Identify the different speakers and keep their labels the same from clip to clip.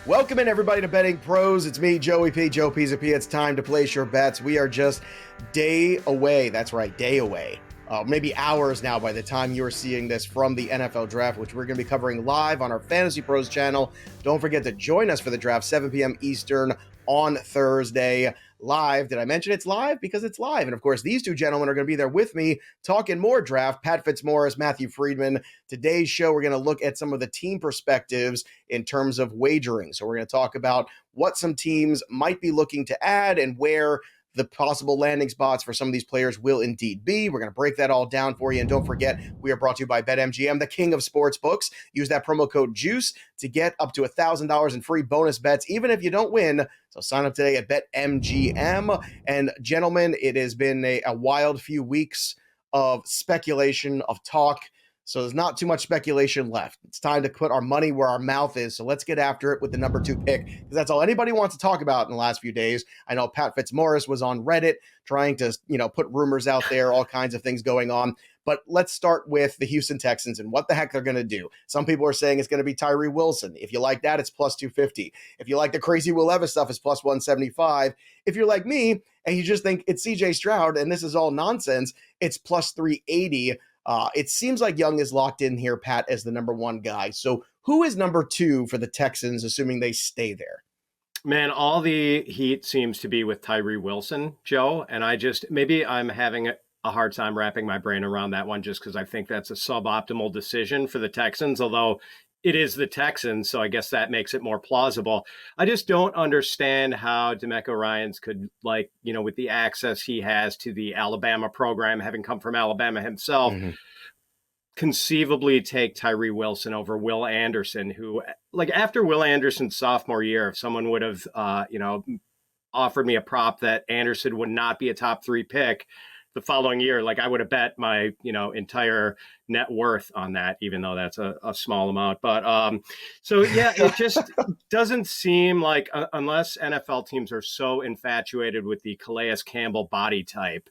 Speaker 1: Welcome in, everybody, to Betting Pros. It's me, Joey P. Joe P's P. It's time to place your bets. We are just day away. That's right, day away. Maybe hours now by the time you're seeing this from the NFL Draft, which we're going to be covering live on our Fantasy Pros channel. Don't forget to join us for the draft, 7 p.m. Eastern on Thursday. Live. Did I mention it's live? Because it's live. And of course, these two gentlemen are going to be there with me talking more draft. Pat Fitzmaurice, Matthew Friedman. Today's show, we're going to look at some of the team perspectives in terms of wagering. So we're going to talk about what some teams might be looking to add and where the possible landing spots for some of these players will indeed be. We're going to break that all down for you. And don't forget, we are brought to you by BetMGM, the king of sports books. Use that promo code JUICE to get up to $1,000 in free bonus bets, even if you don't win. So sign up today at BetMGM. And gentlemen, it has been a wild few weeks of speculation, of talk. So there's not too much speculation left. It's time to put our money where our mouth is. So let's get after it with the number 2 pick, because that's all anybody wants to talk about in the last few days. I know Pat Fitzmaurice was on Reddit trying to, put rumors out there, all kinds of things going on. But let's start with the Houston Texans and what the heck they're going to do. Some people are saying it's going to be Tyree Wilson. If you like that, it's plus 250. If you like the crazy Will Levis stuff, it's plus 175. If you're like me and you just think it's CJ Stroud and this is all nonsense, it's plus 380. It seems like Young is locked in here, Pat, as the number 1 guy. So who is number 2 for the Texans, assuming they stay there?
Speaker 2: Man, all the heat seems to be with Tyree Wilson, Joe. And maybe I'm having a hard time wrapping my brain around that one just because I think that's a suboptimal decision for the Texans, although it is the Texans, so I guess that makes it more plausible. I just don't understand how DeMeco Ryans could, with the access he has to the Alabama program, having come from Alabama himself, conceivably take Tyree Wilson over Will Anderson, who, after Will Anderson's sophomore year, if someone would have, offered me a prop that Anderson would not be a top 3 pick the following year, I would have bet my, entire net worth on that, even though that's a small amount. But it just doesn't seem like, unless NFL teams are so infatuated with the Calais Campbell body type,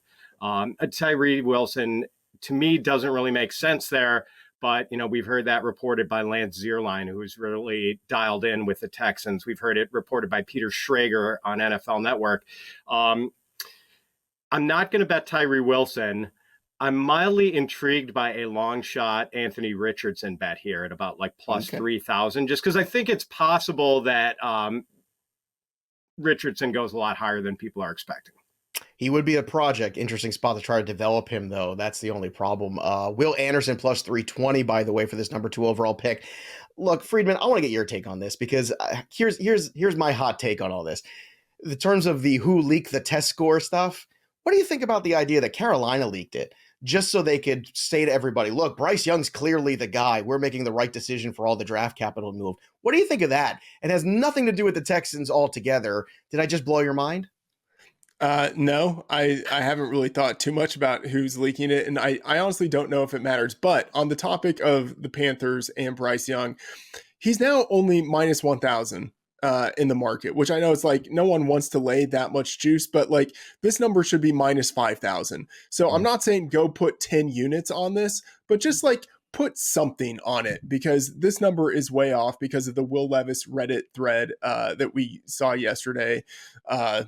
Speaker 2: Tyree Wilson, to me, doesn't really make sense there. But, we've heard that reported by Lance Zierlein, who's really dialed in with the Texans. We've heard it reported by Peter Schrager on NFL Network. I'm not going to bet Tyree Wilson. I'm mildly intrigued by a long shot Anthony Richardson bet here at about plus 3,000, just because I think it's possible that Richardson goes a lot higher than people are expecting.
Speaker 1: He would be a project. Interesting spot to try to develop him, though. That's the only problem. Will Anderson plus 320, by the way, for this number 2 overall pick. Look, Friedman, I want to get your take on this, because here's my hot take on all this. In terms of the who leaked the test score stuff, what do you think about the idea that Carolina leaked it just so they could say to everybody, look, Bryce Young's clearly the guy. We're making the right decision for all the draft capital move. What do you think of that? It has nothing to do with the Texans altogether. Did I just blow your mind?
Speaker 3: No, I haven't really thought too much about who's leaking it. And I honestly don't know if it matters. But on the topic of the Panthers and Bryce Young, he's now only minus 1,000. In the market, which I know it's no one wants to lay that much juice, but this number should be minus 5,000. So I'm not saying go put 10 units on this, but just put something on it, because this number is way off because of the Will Levis Reddit thread that we saw yesterday. I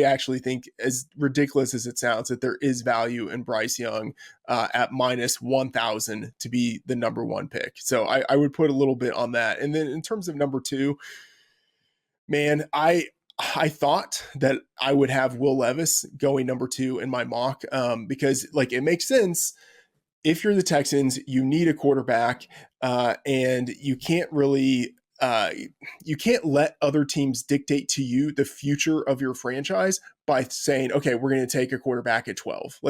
Speaker 3: actually think, as ridiculous as it sounds, that there is value in Bryce Young at minus 1,000 to be the number 1 pick. So I would put a little bit on that. And then in terms of number 2, man, I thought that I would have Will Levis going number 2 in my mock because it makes sense. If you're the Texans, you need a quarterback and you can't really you can't let other teams dictate to you the future of your franchise by saying, okay, we're going to take a quarterback at 12.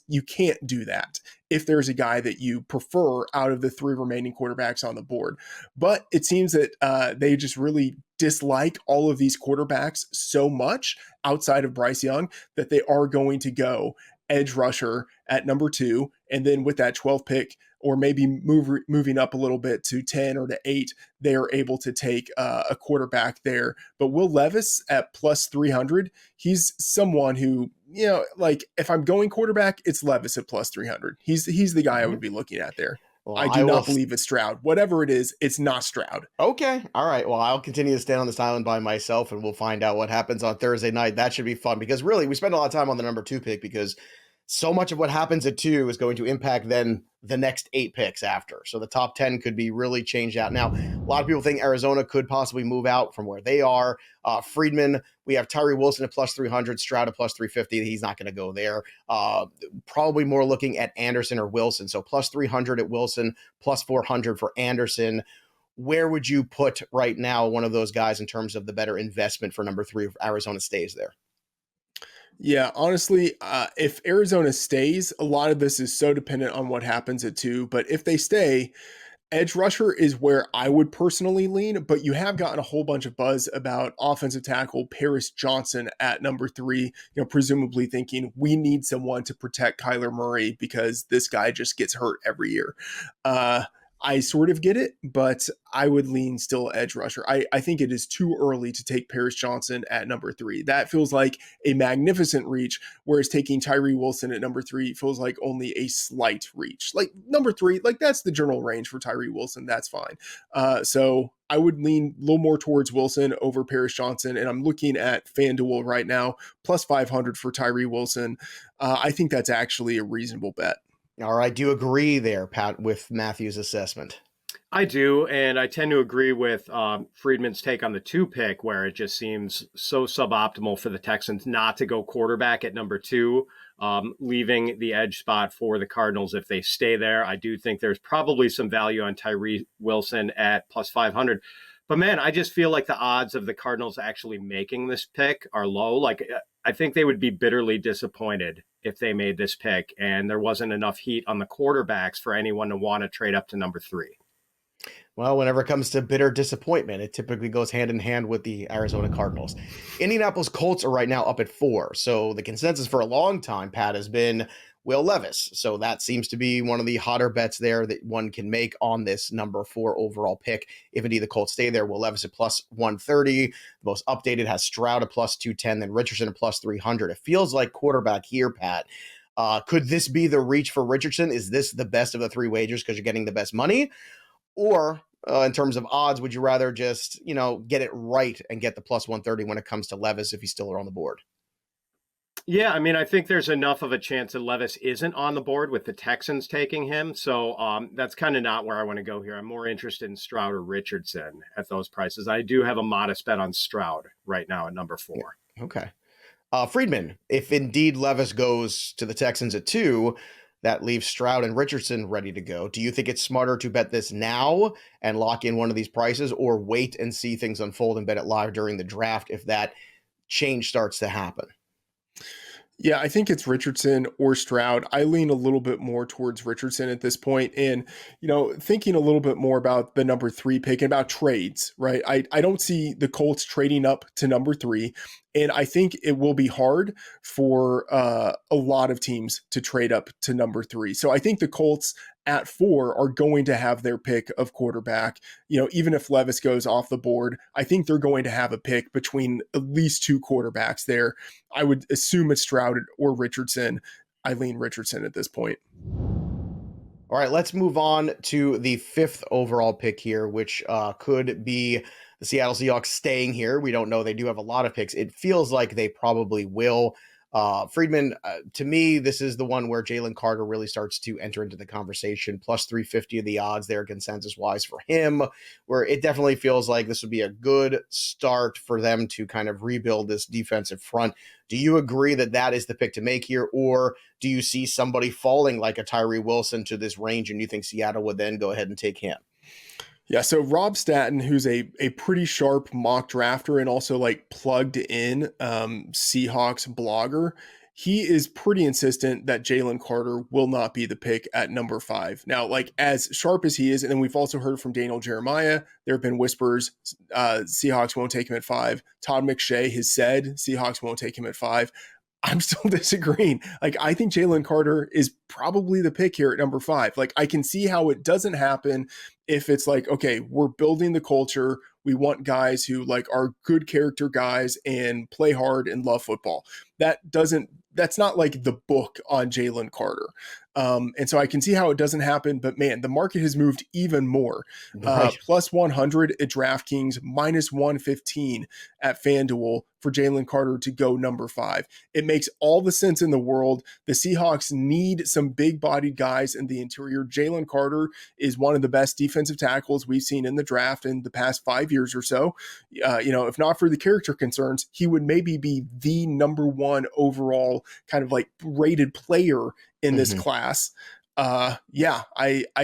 Speaker 3: You can't do that if there's a guy that you prefer out of the 3 remaining quarterbacks on the board. But it seems that they just really dislike all of these quarterbacks so much outside of Bryce Young that they are going to go edge rusher at number 2. And then with that 12th pick, or maybe moving up a little bit to 10 or to 8, they are able to take a quarterback there. But Will Levis at plus 300, he's someone who, if I'm going quarterback, it's Levis at plus 300. He's the guy I would be looking at there.
Speaker 1: Well,
Speaker 3: I
Speaker 1: I
Speaker 3: do
Speaker 1: will.
Speaker 3: not believe it's Stroud. Whatever it is, it's not Stroud.
Speaker 1: Okay. All right. Well, I'll continue to stand on this island by myself, and we'll find out what happens on Thursday night. That should be fun because really, we spend a lot of time on the number 2 pick because so much of what happens at 2 is going to impact then the next 8 picks after. So the top 10 could be really changed out. Now, a lot of people think Arizona could possibly move out from where they are. Friedman, we have Tyree Wilson at plus 300, Stroud at plus 350. He's not going to go there. Probably more looking at Anderson or Wilson. So plus 300 at Wilson, plus 400 for Anderson. Where would you put right now one of those guys in terms of the better investment for number 3 if Arizona stays there?
Speaker 3: Yeah, honestly, if Arizona stays, a lot of this is so dependent on what happens at 2. But if they stay, edge rusher is where I would personally lean. But you have gotten a whole bunch of buzz about offensive tackle Paris Johnson at number 3, presumably thinking we need someone to protect Kyler Murray because this guy just gets hurt every year. I sort of get it, but I would lean still edge rusher. I think it is too early to take Paris Johnson at number 3. That feels like a magnificent reach, whereas taking Tyree Wilson at number 3 feels like only a slight reach. Like number 3, like that's the general range for Tyree Wilson. That's fine. So I would lean a little more towards Wilson over Paris Johnson, and I'm looking at FanDuel right now, plus 500 for Tyree Wilson. I think that's actually a reasonable bet.
Speaker 1: All right. Do you agree there, Pat, with Matthew's assessment?
Speaker 2: I do, and I tend to agree with Friedman's take on the 2 pick, where it just seems so suboptimal for the Texans not to go quarterback at number 2, leaving the edge spot for the Cardinals if they stay there. I do think there's probably some value on Tyree Wilson at plus 500. But man, I just feel like the odds of the Cardinals actually making this pick are low. Like, I think they would be bitterly disappointed if they made this pick and there wasn't enough heat on the quarterbacks for anyone to want to trade up to number 3.
Speaker 1: Well, whenever it comes to bitter disappointment, it typically goes hand in hand with the Arizona Cardinals. Indianapolis Colts are right now up at 4. So the consensus for a long time, Pat, has been Will Levis. So that seems to be one of the hotter bets there that one can make on this number 4 overall pick. If indeed the Colts stay there, Will Levis at plus 130. The most updated has Stroud at plus 210, then Richardson at plus 300. It feels like quarterback here, Pat. Could this be the reach for Richardson? Is this the best of the 3 wagers because you're getting the best money? Or in terms of odds, would you rather just, get it right and get the plus 130 when it comes to Levis if he's still on the board?
Speaker 2: Yeah, I mean, I think there's enough of a chance that Levis isn't on the board with the Texans taking him. So that's kind of not where I want to go here. I'm more interested in Stroud or Richardson at those prices. I do have a modest bet on Stroud right now at number 4.
Speaker 1: Okay. Friedman, if indeed Levis goes to the Texans at 2, that leaves Stroud and Richardson ready to go. Do you think it's smarter to bet this now and lock in one of these prices, or wait and see things unfold and bet it live during the draft if that change starts to happen?
Speaker 3: Yeah, I think it's Richardson or Stroud. I lean a little bit more towards Richardson at this point. And, thinking a little bit more about the number 3 pick and about trades, right? I don't see the Colts trading up to number 3. And I think it will be hard for a lot of teams to trade up to number 3. So I think the Colts at 4 are going to have their pick of quarterback. Even if Levis goes off the board, I think they're going to have a pick between at least 2 quarterbacks there. I would assume it's Stroud or Richardson. I lean Richardson at this point.
Speaker 1: All right, let's move on to the 5th overall pick here, which could be the Seattle Seahawks staying here. We don't know. They do have a lot of picks. It feels like they probably will. Friedman, to me, this is the one where Jalen Carter really starts to enter into the conversation. Plus 350 of the odds there, consensus-wise for him, where it definitely feels like this would be a good start for them to kind of rebuild this defensive front. Do you agree that that is the pick to make here, or do you see somebody falling like a Tyree Wilson to this range and you think Seattle would then go ahead and take him?
Speaker 3: Yeah, so Rob Statton, who's a pretty sharp mock drafter and also like plugged in Seahawks blogger, he is pretty insistent that Jalen Carter will not be the pick at number 5. Now, like as sharp as he is, and then we've also heard from Daniel Jeremiah, there have been whispers Seahawks won't take him at 5. Todd McShay has said Seahawks won't take him at 5. I'm still disagreeing. Like, I think Jalen Carter is probably the pick here at number 5. Like, I can see how it doesn't happen if it's like, okay, we're building the culture, we want guys who like are good character guys and play hard and love football. That's not like the book on Jalen Carter. And so I can see how it doesn't happen, but man, the market has moved even more.
Speaker 1: Right.
Speaker 3: Plus 100 at DraftKings, minus 115 at FanDuel for Jalen Carter to go number 5. It makes all the sense in the world. The Seahawks need some big-bodied guys in the interior. Jalen Carter is one of the best defensive tackles we've seen in the draft in the past 5 years or so. If not for the character concerns, he would maybe be the number 1 overall kind of like rated player in this class. I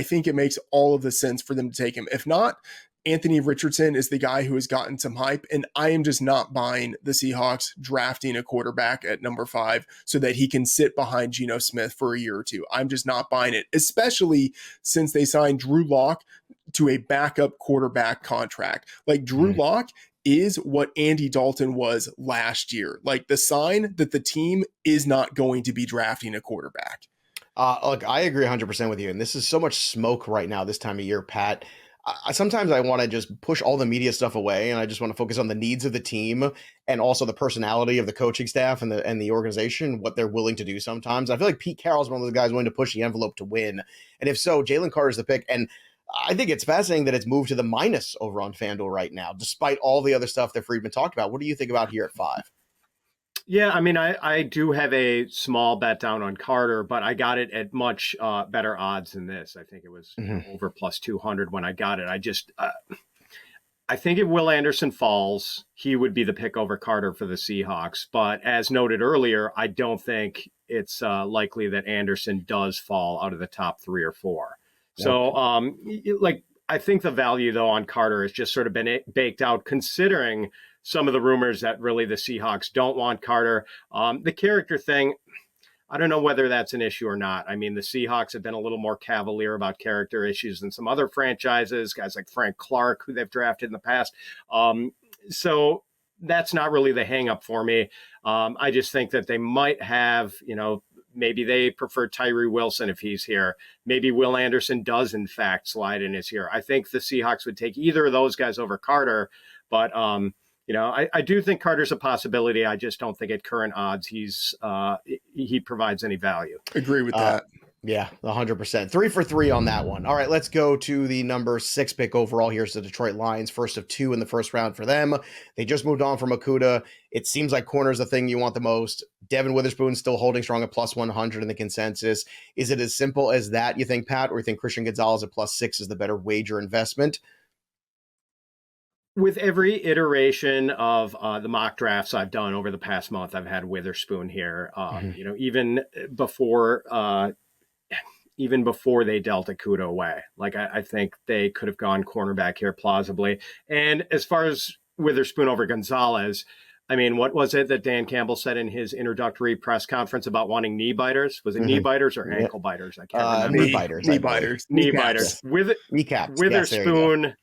Speaker 3: think it makes all of the sense for them to take him. If not, Anthony Richardson is the guy who has gotten some hype, and I am just not buying the Seahawks drafting a quarterback at number 5 so that he can sit behind Geno Smith for a year or two. I'm just not buying it, especially since they signed Drew Lock to a backup quarterback contract. Like Drew Lock is what Andy Dalton was last year. Like the sign that the team is not going to be drafting a quarterback.
Speaker 1: Look, I agree 100% with you. And this is so much smoke right now this time of year, Pat. Sometimes I want to just push all the media stuff away, and I just want to focus on the needs of the team and also the personality of the coaching staff and the organization, what they're willing to do sometimes. I feel like Pete Carroll's one of those guys willing to push the envelope to win. And if so, Jalen Carter's the pick. And I think it's fascinating that it's moved to the minus over on FanDuel right now, despite all the other stuff that Friedman talked about. What do you think about here at 5?
Speaker 2: Yeah, I mean, I do have a small bet down on Carter, but I got it at much better odds than this. I think it was over plus 200 when I got it. I think if Will Anderson falls, he would be the pick over Carter for the Seahawks. But as noted earlier, I don't think it's likely that Anderson does fall out of the top 3 or 4. Yep. So, I think the value, though, on Carter has just sort of been baked out, considering some of the rumors that really the Seahawks don't want Carter. The character thing, I don't know whether that's an issue or not. I mean, the Seahawks have been a little more cavalier about character issues than some other franchises, guys like Frank Clark, who they've drafted in the past. So that's not really the hang up for me. I just think that they might have, maybe they prefer Tyree Wilson if he's here. Maybe Will Anderson does, in fact, slide in as here. I think the Seahawks would take either of those guys over Carter, but I do think Carter's a possibility. I just don't think at current odds he provides any value.
Speaker 3: Agree with that.
Speaker 1: Yeah, 100%. 3 for 3 on that one. All right, let's go to the number 6 pick overall. Here's the Detroit Lions, first of 2 in the first round for them. They just moved on from Okudah. It seems like corner's the thing you want the most. Devin Witherspoon still holding strong at plus 100 in the consensus. Is it as simple as that, you think, Pat, or you think Christian Gonzalez at plus 6 is the better wager investment?
Speaker 2: With every iteration of the mock drafts I've done over the past month, I've had Witherspoon here. Even before they dealt Okudah away, I think they could have gone cornerback here plausibly. And as far as Witherspoon over Gonzalez, I mean, what was it that Dan Campbell said in his introductory press conference about wanting knee biters? Was it knee biters or ankle biters? I can't remember.
Speaker 1: Knee biters.
Speaker 2: Knee biters.
Speaker 1: Kneecaps.
Speaker 2: Witherspoon.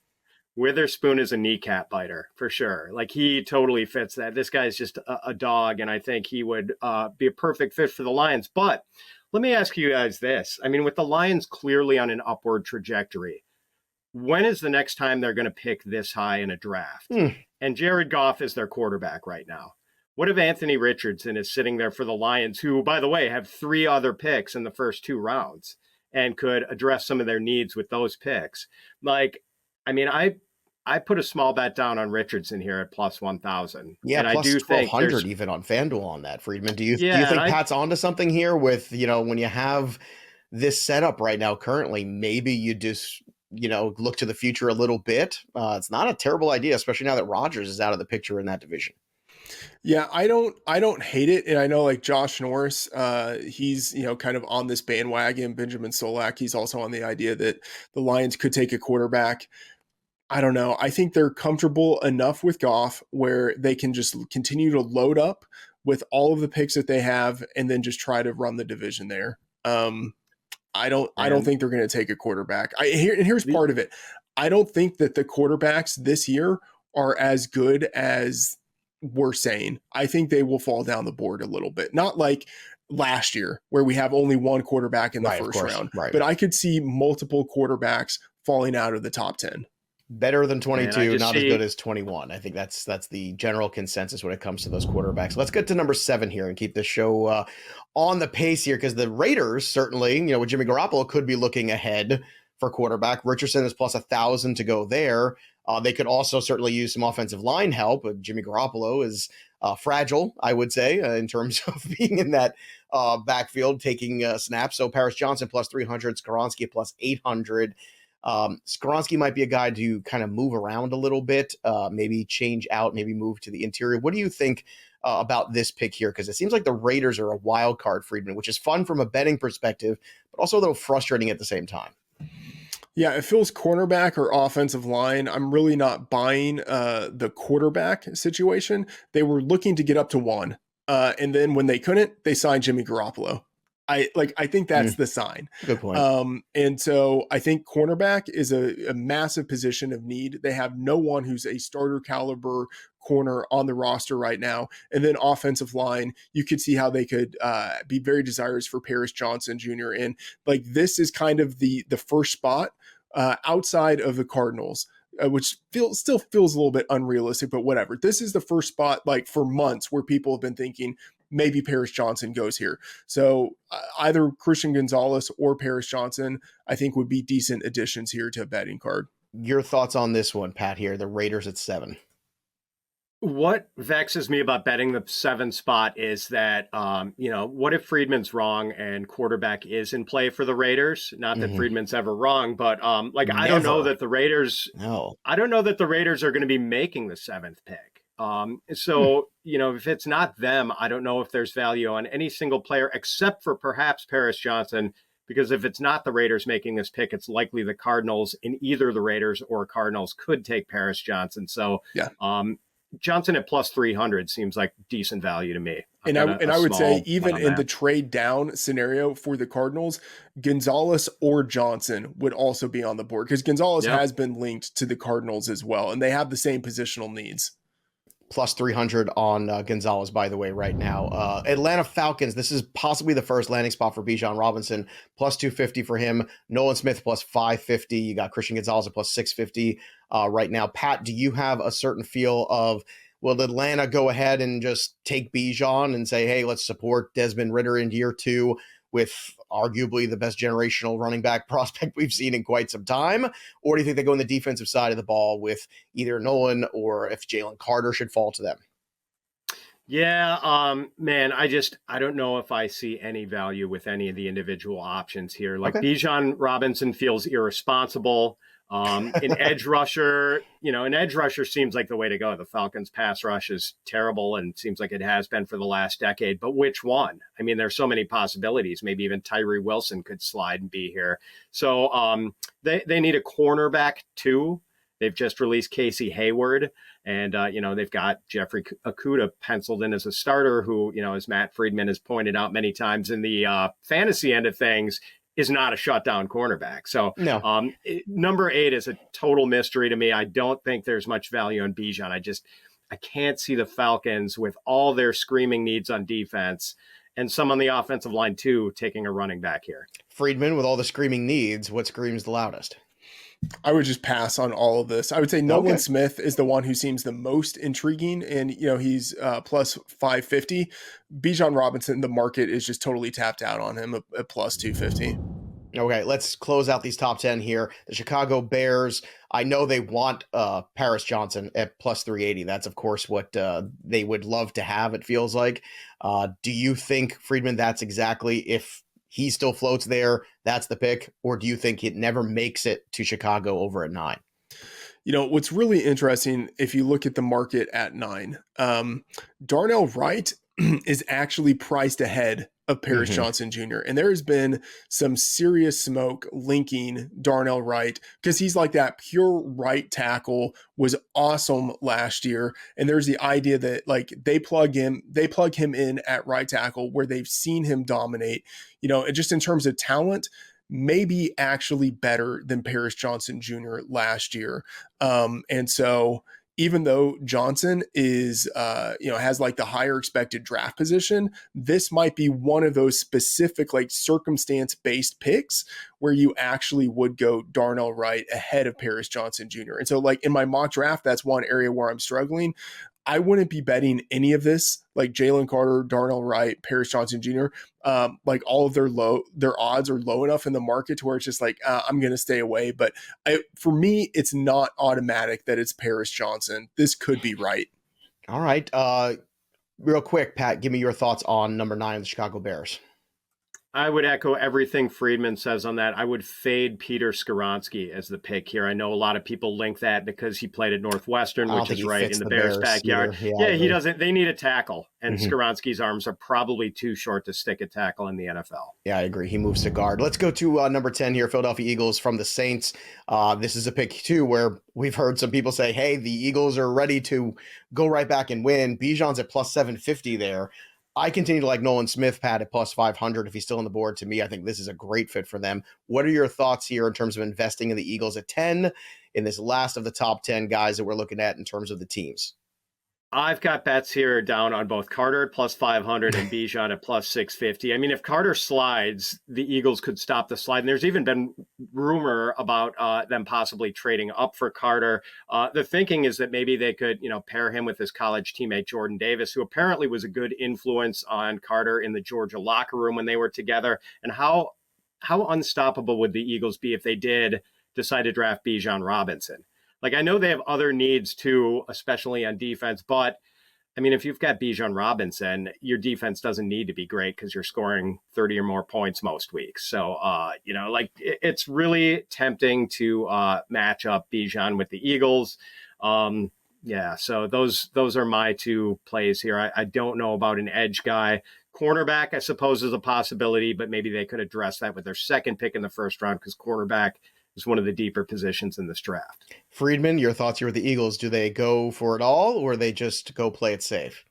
Speaker 2: Witherspoon is a kneecap biter for sure. He totally fits that. This guy's just a dog, and I think he would be a perfect fit for the Lions. But let me ask you guys this. I mean, with the Lions clearly on an upward trajectory, when is the next time they're going to pick this high in a draft? And Jared Goff is their quarterback right now. What if Anthony Richardson is sitting there for the Lions, who, by the way, have 3 other picks in the first 2 rounds and could address some of their needs with those picks? I put a small bet down on Richardson here at plus 1,000.
Speaker 1: Yeah,
Speaker 2: and
Speaker 1: plus
Speaker 2: I do
Speaker 1: 1,200 even on FanDuel on that, Friedman. Do you think Pat's onto something here with, when you have this setup right now currently, maybe you just, look to the future a little bit? It's not a terrible idea, especially now that Rodgers is out of the picture in that division.
Speaker 3: Yeah, I don't hate it. And I know Josh Norris, he's, kind of on this bandwagon. Benjamin Solak, he's also on the idea that the Lions could take a quarterback. I don't know. I think they're comfortable enough with Goff where they can just continue to load up with all of the picks that they have and then just try to run the division there. I don't think they're going to take a quarterback. Here's part of it. I don't think that the quarterbacks this year are as good as we're saying. I think they will fall down the board a little bit. Not like last year where we have only one quarterback in the first round, but I could see multiple quarterbacks falling out of the top 10.
Speaker 1: Better than 22, not as
Speaker 2: see
Speaker 1: good as 21. I think that's the general consensus when it comes to those quarterbacks. Let's get to number 7 here and keep this show on the pace here, because the Raiders certainly, with Jimmy Garoppolo, could be looking ahead for quarterback. Richardson is plus 1,000 to go there. They could also certainly use some offensive line help, but Jimmy Garoppolo is fragile, I would say, in terms of being in that backfield, taking snaps. So Paris Johnson plus 300, Skoronski plus 800. Skoronski might be a guy to kind of move around a little bit, maybe change out, maybe move to the interior. What do you think about this pick here? Because it seems like the Raiders are a wild card, Friedman, which is fun from a betting perspective, but also a little frustrating at the same time.
Speaker 3: Yeah, it feels cornerback or offensive line. I'm really not buying the quarterback situation. They were looking to get up to 1. And then when they couldn't, they signed Jimmy Garoppolo. I think that's the sign.
Speaker 1: Good point.
Speaker 3: And so I think cornerback is a massive position of need. They have no one who's a starter caliber corner on the roster right now. And then offensive line, you could see how they could be very desirous for Paris Johnson Jr. And this is kind of the first spot outside of the Cardinals, which still feels a little bit unrealistic, but whatever. This is the first spot for months where people have been thinking maybe Paris Johnson goes here. So either Christian Gonzalez or Paris Johnson, I think, would be decent additions here to a betting card.
Speaker 1: Your thoughts on this one, Pat, here, the Raiders at 7.
Speaker 2: What vexes me about betting the 7 spot is that, what if Friedman's wrong and quarterback is in play for the Raiders? Not that Friedman's ever wrong, but I don't know that the Raiders.
Speaker 1: No,
Speaker 2: I don't know that the Raiders are going to be making the 7th pick. If it's not them, I don't know if there's value on any single player except for perhaps Paris Johnson. Because if it's not the Raiders making this pick, it's likely the Cardinals, in either the Raiders or Cardinals, could take Paris Johnson. So, yeah. Johnson at plus 300 seems like decent value to me.
Speaker 3: And I would say even in the trade down scenario for the Cardinals, Gonzalez or Johnson would also be on the board, because Gonzalez has been linked to the Cardinals as well, and they have the same positional needs.
Speaker 1: Plus 300 on Gonzalez, by the way, right now. Atlanta Falcons, this is possibly the first landing spot for Bijan Robinson, plus 250 for him. Nolan Smith plus 550. You got Christian Gonzalez at plus 650 right now. Pat, do you have a certain feel of, will Atlanta go ahead and just take Bijan and say, hey, let's support Desmond Ridder in year 2 with arguably the best generational running back prospect we've seen in quite some time? Or do you think they go on the defensive side of the ball with either Nolan, or if Jalen Carter should fall to them?
Speaker 2: Yeah, man, I don't know if I see any value with any of the individual options here. Bijan Robinson feels irresponsible. An edge rusher seems like the way to go. The Falcons pass rush is terrible and seems like it has been for the last decade, but which one? I mean, there's so many possibilities. Maybe even Tyree Wilson could slide and be here. So they need a cornerback too. They've just released Casey Hayward, and they've got Jeffrey Okudah penciled in as a starter, who, as Matt Friedman has pointed out many times in the fantasy end of things, is not a shutdown cornerback. So
Speaker 1: no.
Speaker 2: Number 8 is a total mystery to me. I don't think there's much value on Bijan. I can't see the Falcons, with all their screaming needs on defense and some on the offensive line too, taking a running back here.
Speaker 1: Friedman, with all the screaming needs, what screams the loudest?
Speaker 3: I would just pass on all of this. I would say Nolan Smith is the one who seems the most intriguing, and he's plus 550. Bijan Robinson, the market is just totally tapped out on him at plus 250.
Speaker 1: Okay, let's close out these top 10 here. The Chicago Bears, I know they want Paris Johnson at plus 380. That's, of course, what they would love to have, it feels like. Do you think, Friedman, that's exactly, if he still floats there, that's the pick? Or do you think it never makes it to Chicago over at 9?
Speaker 3: What's really interesting, if you look at the market at 9, Darnell Wright is actually priced ahead of Paris Johnson Jr. And there has been some serious smoke linking Darnell Wright, because he's like that pure right tackle, was awesome last year. And there's the idea that they plug him in at right tackle, where they've seen him dominate, just in terms of talent, maybe actually better than Paris Johnson Jr. last year. And so even though Johnson is, has like the higher expected draft position, this might be one of those specific like circumstance-based picks where you actually would go Darnell Wright ahead of Paris Johnson Jr. And so like in my mock draft, that's one area where I'm struggling. I wouldn't be betting any of this, like Jalen Carter, Darnell Wright, Paris Johnson Jr. Like all of their odds are low enough in the market to where it's just like, I'm going to stay away. But for me, it's not automatic that it's Paris Johnson. This could be right.
Speaker 1: All right. Real quick, Pat, give me your thoughts on number 9, the Chicago Bears.
Speaker 2: I would echo everything Friedman says on that. I would fade Peter Skoronski as the pick here. I know a lot of people link that because he played at Northwestern, which is right in the Bears' backyard. Yeah, he doesn't. They need a tackle, and Skoronski's arms are probably too short to stick a tackle in the NFL.
Speaker 1: Yeah, I agree. He moves to guard. Let's go to number 10 here, Philadelphia Eagles from the Saints. This is a pick, too, where we've heard some people say, hey, the Eagles are ready to go right back and win. Bijan's at plus 750 there. I continue to like Nolan Smith, Pat, at plus 500 if he's still on the board. To me, I think this is a great fit for them. What are your thoughts here in terms of investing in the Eagles at 10 in this last of the top 10 guys that we're looking at in terms of the teams?
Speaker 2: I've got bets here down on both Carter at plus 500 and Bijan at plus 650. I mean, if Carter slides, the Eagles could stop the slide. And there's even been rumor about them possibly trading up for Carter. The thinking is that maybe they could, pair him with his college teammate Jordan Davis, who apparently was a good influence on Carter in the Georgia locker room when they were together. And how unstoppable would the Eagles be if they did decide to draft Bijan Robinson? Like, I know they have other needs too, especially on defense, but I mean, if you've got Bijan Robinson, your defense doesn't need to be great because you're scoring 30 or more points most weeks. So, it's really tempting to match up Bijan with the Eagles. So those are my two plays here. I don't know about an edge guy. Cornerback, I suppose, is a possibility, but maybe they could address that with their second pick in the first round because cornerback is one of the deeper positions in this draft.
Speaker 1: Friedman, your thoughts here with the Eagles. Do they go for it all or they just go play it safe?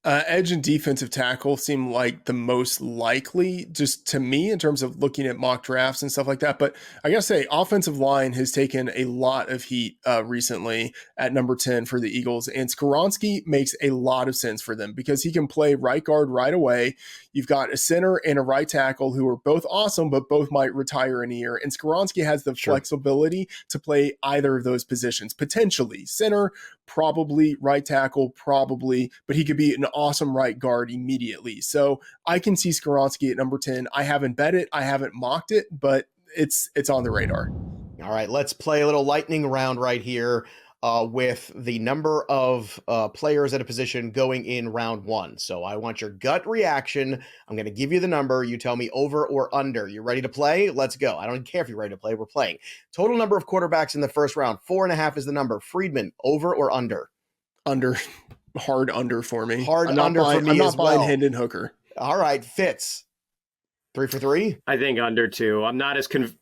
Speaker 3: Edge and defensive tackle seem like the most likely, just to me, in terms of looking at mock drafts and stuff like that. But I gotta say, offensive line has taken a lot of heat recently at number 10 for the Eagles, and Skoronski makes a lot of sense for them because he can play right guard right away. You've got a center and a right tackle who are both awesome, but both might retire in a year. And Skoronski has the flexibility to play either of those positions, potentially center, probably right tackle, probably, but he could be an awesome right guard immediately. So I can see Skoronski at number 10. I haven't bet it. I haven't mocked it, but it's on the radar.
Speaker 1: All right, let's play a little lightning round right here with the number of players at a position going in round 1. So I want your gut reaction. I'm going to give you the number. You tell me over or under. You ready to play? Let's go. I don't care if you're ready to play. We're playing. Total number of quarterbacks in the first round. 4.5 is the number. Friedman, over or under?
Speaker 3: Under. Hard under for me.
Speaker 1: Hard under for me. I'm not
Speaker 3: buying Hendon Hooker.
Speaker 1: All right, Fitz. 3 for 3?
Speaker 2: I think under 2. I'm not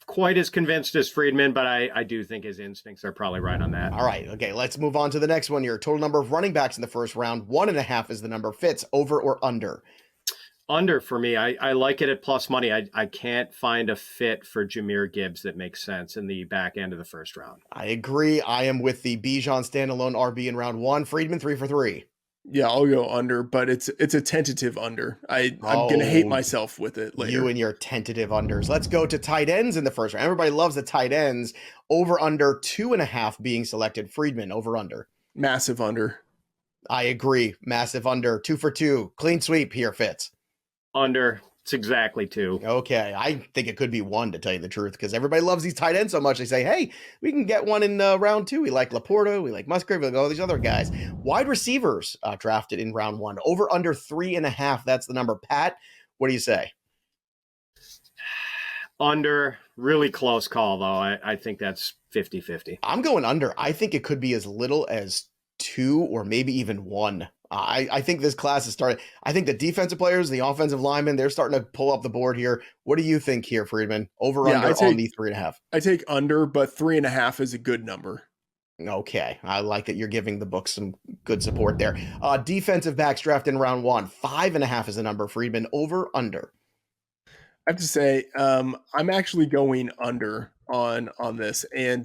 Speaker 2: quite as convinced as Friedman, but I do think his instincts are probably right on that.
Speaker 1: All right. Okay, let's move on to the next one here. Total number of running backs in the first round. 1.5 is the number. Fitz, over or under?
Speaker 2: Under for me. I like it at plus money. I can't find a fit for Jahmyr Gibbs that makes sense in the back end of the first round.
Speaker 1: I agree. I am with the Bijan standalone RB in round 1. Friedman, 3 for 3.
Speaker 3: Yeah, I'll go under, but it's a tentative under. I'm going to hate myself with it later.
Speaker 1: You and your tentative unders. Let's go to tight ends in the first round. Everybody loves the tight ends. Over under 2.5 being selected. Friedman, over under.
Speaker 3: Massive under.
Speaker 1: I agree. Massive under. 2 for 2. Clean sweep here, Fitz.
Speaker 2: Under. It's exactly 2.
Speaker 1: Okay. I think it could be 1, to tell you the truth, because everybody loves these tight ends so much. They say, hey, we can get one in round 2. We like Laporta. We like Musgrave. We like all these other guys. Wide receivers drafted in round 1. Over under 3.5. That's the number. Pat, what do you say?
Speaker 2: Under. Really close call, though. I think that's 50-50.
Speaker 1: I'm going under. I think it could be as little as 2 or maybe even 1. I think this class is starting. I think the defensive players, the offensive linemen, they're starting to pull up the board here. What do you think here, Friedman? Over under on the 3.5.
Speaker 3: I take under, but 3.5 is a good number.
Speaker 1: Okay. I like that you're giving the book some good support there. Defensive backs drafted in round 1. 5.5 is the number. Friedman, over, under.
Speaker 3: I have to say, I'm actually going under on this, and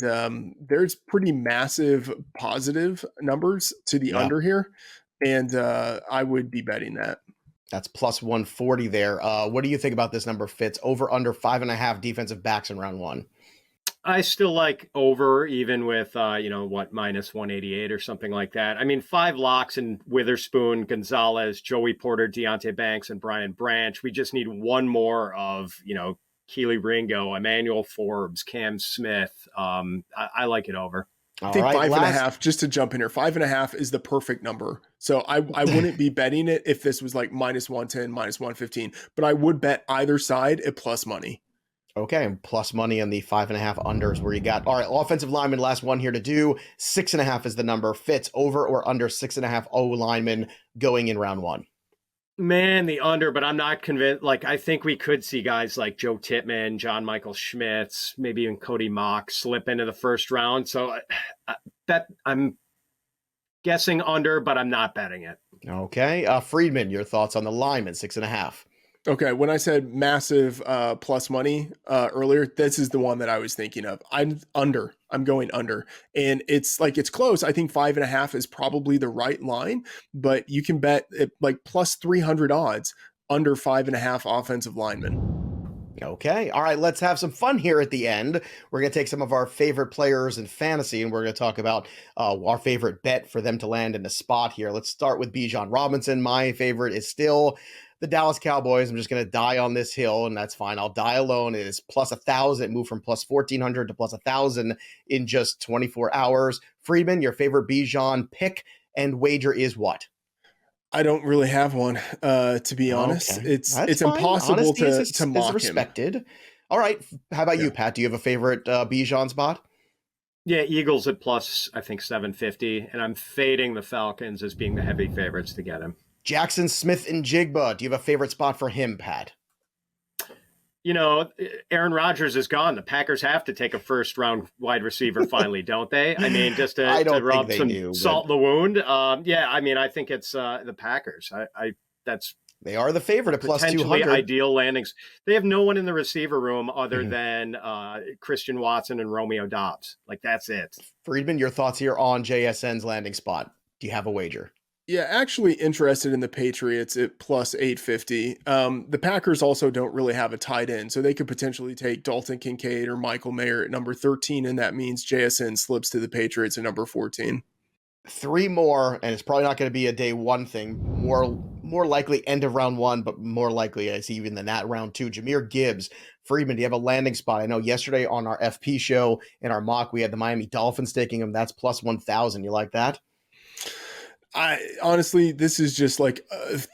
Speaker 3: there's pretty massive positive numbers to the
Speaker 1: Yeah,
Speaker 3: under here, and I would be betting that.
Speaker 1: that's plus 140 there. What do you think about this number, Fitz? Over under 5.5 defensive backs in round one.
Speaker 2: I still like over, even with, minus 188 or something like that. I mean, 5 locks and Witherspoon, Gonzalez, Joey Porter, Deontay Banks, and Brian Branch. We just need one more of, Keely Ringo, Emmanuel Forbes, Cam Smith. I like it over.
Speaker 3: I think 5.5, just to jump in here, 5.5 is the perfect number. So I wouldn't be betting it if this was like minus 110, minus 115, but I would bet either side at plus money.
Speaker 1: Okay, plus money on the 5.5 unders where you got. All right, offensive lineman, last one here to do. 6.5 is the number. Fits over or under 6.5 O linemen going in round one.
Speaker 2: Man, the under, but I'm not convinced. Like, I think we could see guys like Joe Tittman, John Michael Schmitz, maybe even Cody Mock slip into the first round. So that I'm guessing under, but I'm not betting it.
Speaker 1: Okay, Friedman, your thoughts on the lineman, 6.5.
Speaker 3: Okay, when I said massive plus money earlier, this is the one that I was thinking of. I'm going under, and it's close. I think 5.5 is probably the right line, but you can bet it like plus 300 odds under 5.5 offensive linemen.
Speaker 1: Okay, all right, let's have some fun here at the end. We're going to take some of our favorite players in fantasy, and we're going to talk about our favorite bet for them to land in a spot here. Let's start with Bijan Robinson. My favorite is still the Dallas Cowboys. I'm just going to die on this hill, and that's fine. I'll die alone. It is plus 1,000. Move from plus 1,400 to plus 1,000 in just 24 hours. Friedman, your favorite Bijan pick and wager is what?
Speaker 3: I don't really have one, to be honest.
Speaker 1: Okay.
Speaker 3: It's
Speaker 1: fine.
Speaker 3: impossible
Speaker 1: Honesty
Speaker 3: to mock him.
Speaker 1: Respected. All right. How about you, Pat? Do you have a favorite Bijan spot?
Speaker 2: Yeah, Eagles at plus, I think, 750, and I'm fading the Falcons as being the heavy favorites to get him.
Speaker 1: Jackson Smith and Jigba. Do you have a favorite spot for him, Pat?
Speaker 2: Aaron Rodgers is gone. The Packers have to take a first-round wide receiver finally, don't they? I mean, just to rub some salt in the wound. I think it's the Packers.
Speaker 1: They are the favorite at plus 200.
Speaker 2: Ideal landings. They have no one in the receiver room other than Christian Watson and Romeo Doubs. Like, that's it.
Speaker 1: Friedman, your thoughts here on JSN's landing spot? Do you have a wager?
Speaker 3: Yeah, actually interested in the Patriots at plus 850. The Packers also don't really have a tight end, so they could potentially take Dalton Kincaid or Michael Mayer at number 13, and that means JSN slips to the Patriots at number 14.
Speaker 1: 3 more, and it's probably not going to be a day one thing. More likely end of round one, but more likely I see even than that round two. Jahmyr Gibbs. Friedman, do you have a landing spot? I know yesterday on our FP show in our mock, we had the Miami Dolphins taking him. That's plus 1,000. You like that?
Speaker 3: I honestly, this is just like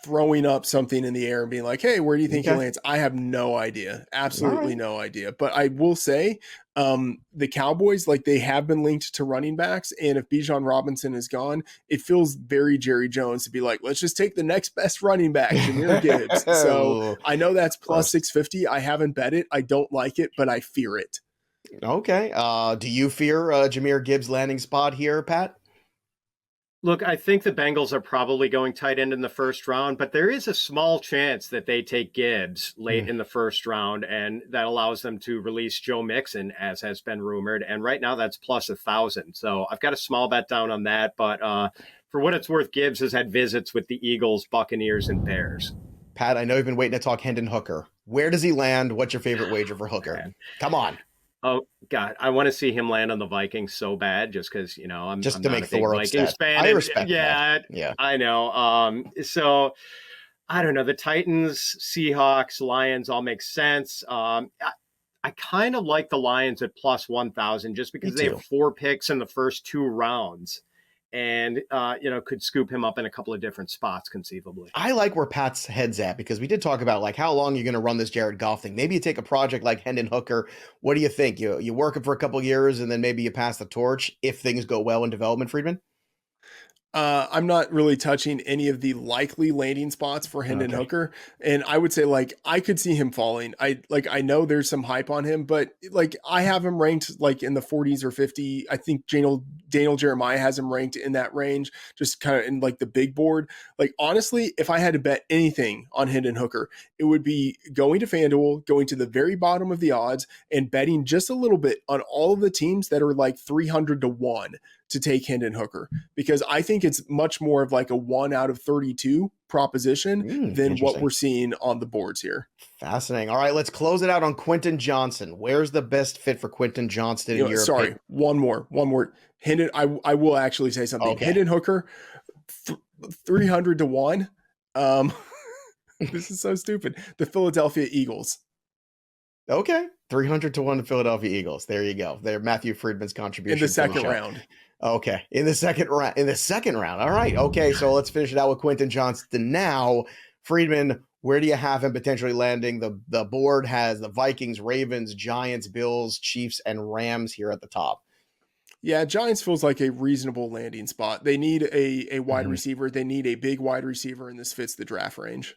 Speaker 3: throwing up something in the air and being like, hey, where do you think he lands? I have no idea. Absolutely no idea. But I will say the Cowboys, like, they have been linked to running backs. And if Bijan Robinson is gone, it feels very Jerry Jones to be like, let's just take the next best running back, Jahmyr Gibbs. So I know that's plus 650. I haven't bet it. I don't like it, but I fear it.
Speaker 1: Okay. Do you fear Jahmyr Gibbs' landing spot here, Pat?
Speaker 2: Look, I think the Bengals are probably going tight end in the first round, but there is a small chance that they take Gibbs late in the first round, and that allows them to release Joe Mixon, as has been rumored. And right now that's plus 1,000. So I've got a small bet down on that. But for what it's worth, Gibbs has had visits with the Eagles, Buccaneers, and Bears.
Speaker 1: Pat, I know you've been waiting to talk Hendon Hooker. Where does he land? What's your favorite wager for Hooker?
Speaker 2: Man.
Speaker 1: Come on.
Speaker 2: Oh, God, I want to see him land on the Vikings so bad just because, I'm
Speaker 1: just
Speaker 2: I'm
Speaker 1: to
Speaker 2: not
Speaker 1: make
Speaker 2: a big
Speaker 1: Thor
Speaker 2: Vikings
Speaker 1: upset.
Speaker 2: fan.
Speaker 1: I respect
Speaker 2: that. Yeah, I know. So I don't know. The Titans, Seahawks, Lions all make sense. I kind of like the Lions at plus 1,000 just because they have 4 picks in the first 2 rounds. And, could scoop him up in a couple of different spots conceivably.
Speaker 1: I like where Pat's head's at because we did talk about like how long you're going to run this Jared Goff thing. Maybe you take a project like Hendon Hooker. What do you think? You work it for a couple of years and then maybe you pass the torch if things go well in development, Friedman?
Speaker 3: I'm not really touching any of the likely landing spots for Hendon Hooker. And I would say like, I could see him falling. I know there's some hype on him, but like I have him ranked like in the 40s or 50. I think Daniel Jeremiah has him ranked in that range, just kind of in like the big board. Like, honestly, if I had to bet anything on Hendon Hooker, it would be going to FanDuel, going to the very bottom of the odds and betting just a little bit on all of the teams that are like 300 to 1 to take Hendon Hooker, because I think it's much more of like a 1 out of 32 proposition than what we're seeing on the boards here.
Speaker 1: Fascinating. All right, let's close it out on Quentin Johnston. Where's the best fit for Quentin Johnston in your opinion?
Speaker 3: One more. Hendon, I will actually say something. Okay. Hendon Hooker, 300 to 1. This is so stupid. The Philadelphia Eagles.
Speaker 1: Okay. 300 to 1 to Philadelphia Eagles. There you go. There, Matthew Friedman's contribution
Speaker 3: in the second round.
Speaker 1: Okay. In the second round. All right. Okay. So let's finish it out with Quentin Johnston now. Friedman, where do you have him potentially landing? The board has the Vikings, Ravens, Giants, Bills, Chiefs, and Rams here at the top.
Speaker 3: Yeah, Giants feels like a reasonable landing spot. They need a wide receiver. They need a big wide receiver, and this fits the draft range.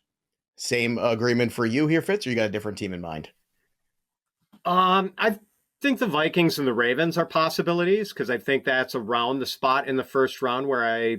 Speaker 1: Same agreement for you here, Fitz, or you got a different team in mind?
Speaker 2: I think the Vikings and the Ravens are possibilities, because I think that's around the spot in the first round where I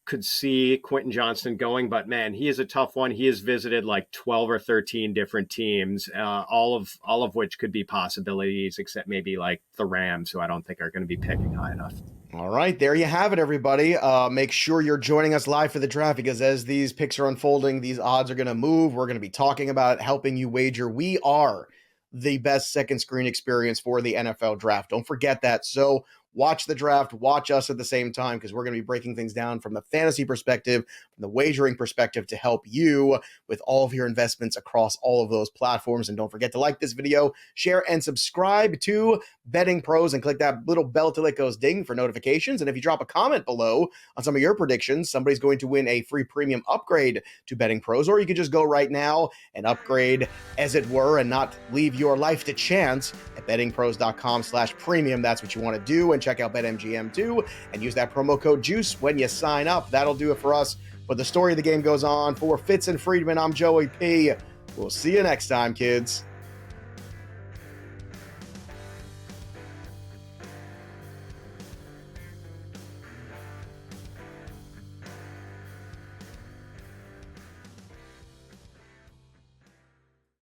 Speaker 2: could see Quentin Johnston going. But man, he is a tough one. He has visited like 12 or 13 different teams, all of which could be possibilities, except maybe like the Rams, who I don't think are going to be picking high enough.
Speaker 1: All right, there you have it, everybody. Make sure you're joining us live for the draft, because as these picks are unfolding, these odds are going to move. We're going to be talking about it, helping you wager. We are the best second screen experience for the NFL draft. Don't forget that. So watch the draft, watch us at the same time, because we're going to be breaking things down from the fantasy perspective, from the wagering perspective, to help you with all of your investments across all of those platforms. And don't forget to like this video, share, and subscribe to BettingPros, and click that little bell till it goes ding for notifications. And if you drop a comment below on some of your predictions, somebody's going to win a free premium upgrade to BettingPros, or you can just go right now and upgrade, as it were, and not leave your life to chance at bettingpros.com/premium. That's what you want to do. And check out BetMGM too, and use that promo code JUICE when you sign up. That'll do it for us. But the story of the game goes on. For Fitz and Friedman, I'm Joey P. We'll see you next time, kids.